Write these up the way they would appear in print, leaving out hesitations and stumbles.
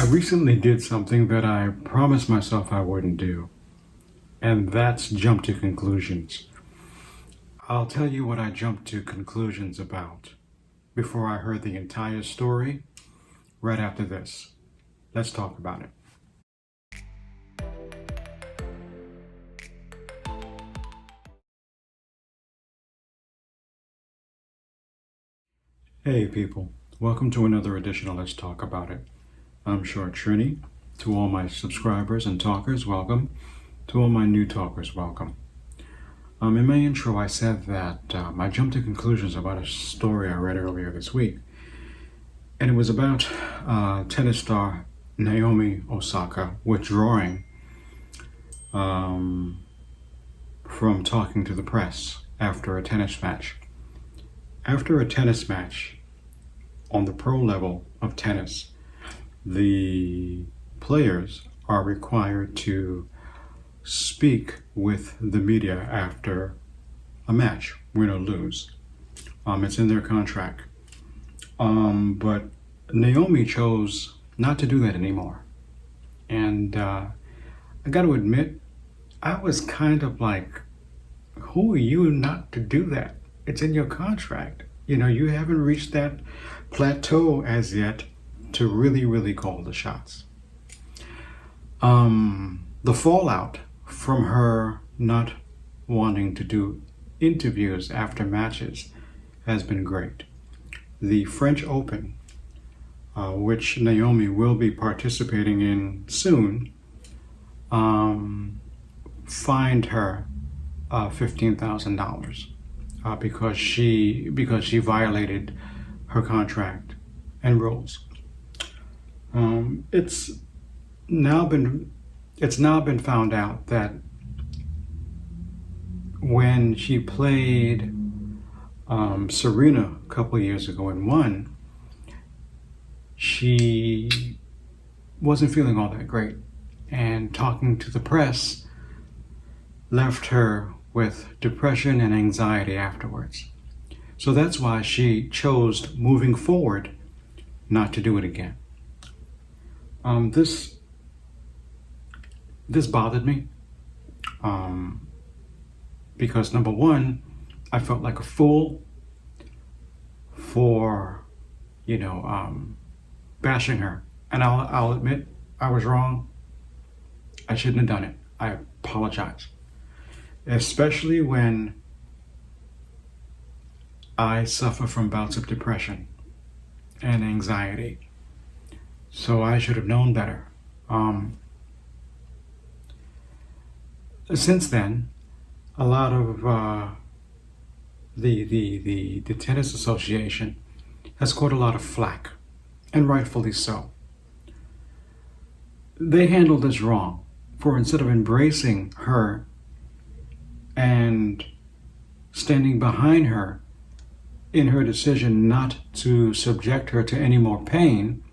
I recently did something that I promised myself I wouldn't do, and that's jump to conclusions. I'll tell you what I jumped to conclusions about before I heard the entire story right after this. Let's talk about it. Hey people, welcome to another edition of Let's Talk About It. I'm Short Trini. To all my subscribers and talkers, welcome. To all my new talkers, welcome. In my intro, I said that I jumped to conclusions about a story I read earlier this week. And it was about tennis star Naomi Osaka withdrawing from talking to the press after a tennis match. After a tennis match on the pro level of tennis, the players are required to speak with the media after a match, win or lose. It's in their contract. But Naomi chose not to do that anymore. And I got to admit, I was kind of like, who are you not to do that? It's in your contract. You know, you haven't reached that plateau as yet to really call the shots. The fallout from her not wanting to do interviews after matches has been great. The French Open, which Naomi will be participating in soon, fined her $15,000 because she violated her contract and rules. It's now been found out that when she played Serena a couple of years ago and won, she wasn't feeling all that great, and talking to the press left her with depression and anxiety afterwards. So that's why she chose, moving forward, not to do it again. This bothered me because, number one, I felt like a fool for, bashing her. And I'll admit I was wrong. I shouldn't have done it. I apologize. Especially when I suffer from bouts of depression and anxiety. So I should have known better. Since then, a lot of the tennis association has caught a lot of flack, and rightfully so. They handled this wrong, for instead of embracing her and standing behind her in her decision not to subject her to any more pain,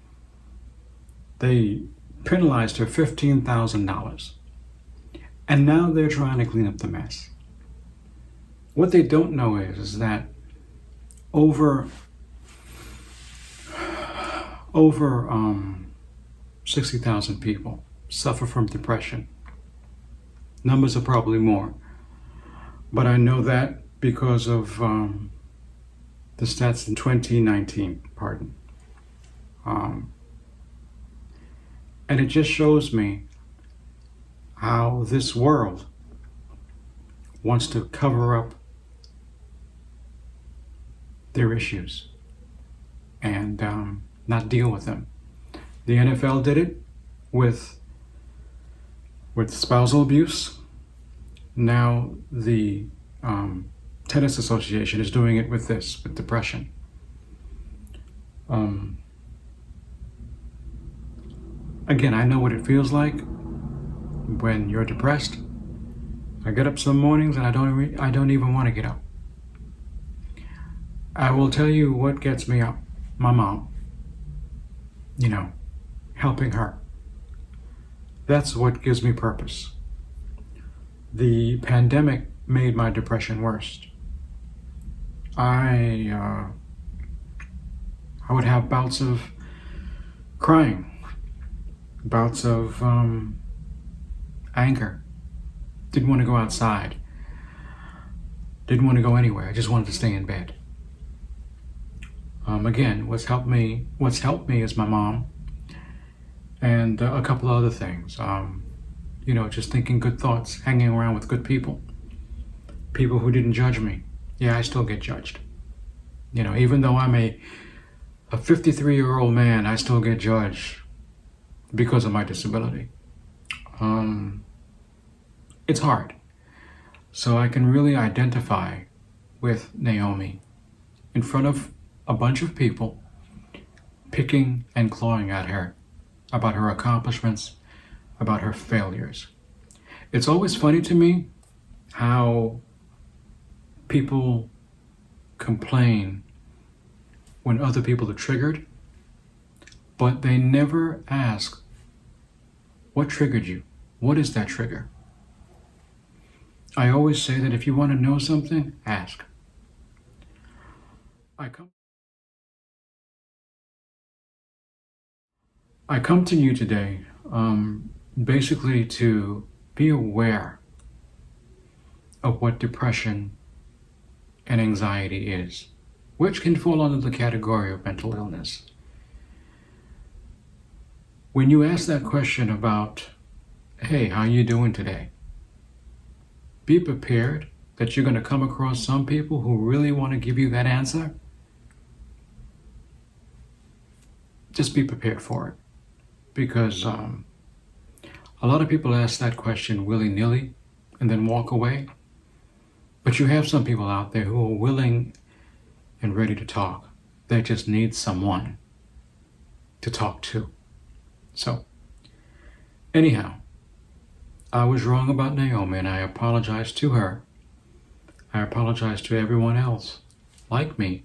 they penalized her $15,000. And now they're trying to clean up the mess. What they don't know is that over 60,000 people suffer from depression. Numbers are probably more. But I know that because of the stats in 2019, and it just shows me how this world wants to cover up their issues and not deal with them. The NFL did it with spousal abuse. Now the Tennis Association is doing it with depression. Again, I know what it feels like when you're depressed. I get up some mornings and I don't even want to get up. I will tell you what gets me up. My mom. Helping her. That's what gives me purpose. The pandemic made my depression worse. I would have bouts of crying bouts of anger. Didn't want to go outside. Didn't want to go anywhere. I just wanted to stay in bed. Again, what's helped me is my mom and a couple other things. Just thinking good thoughts, hanging around with good people who didn't judge me. Yeah, I still get judged. Even though I'm a 53-year-old man, I still get judged because of my disability. It's hard. So I can really identify with Naomi in front of a bunch of people picking and clawing at her about her accomplishments, about her failures. It's always funny to me how people complain when other people are triggered, but they never ask, what triggered you? What is that trigger? I always say that if you want to know something, ask. I come to you today basically to be aware of what depression and anxiety is, which can fall under the category of mental illness. When you ask that question about, hey, how you doing today? Be prepared that you're going to come across some people who really want to give you that answer. Just be prepared for it. Because a lot of people ask that question willy-nilly and then walk away. But you have some people out there who are willing and ready to talk. They just need someone to talk to. So, anyhow, I was wrong about Naomi and I apologize to her. I apologize to everyone else, like me,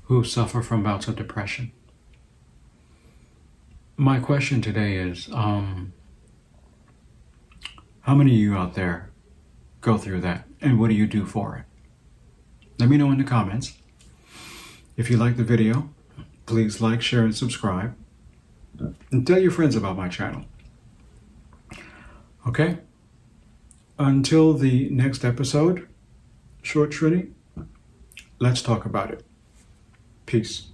who suffer from bouts of depression. My question today is, how many of you out there go through that, and what do you do for it? Let me know in the comments. If you like the video, please like, share, and subscribe. And tell your friends about my channel. Okay? Until the next episode, Short Trinity, let's talk about it. Peace.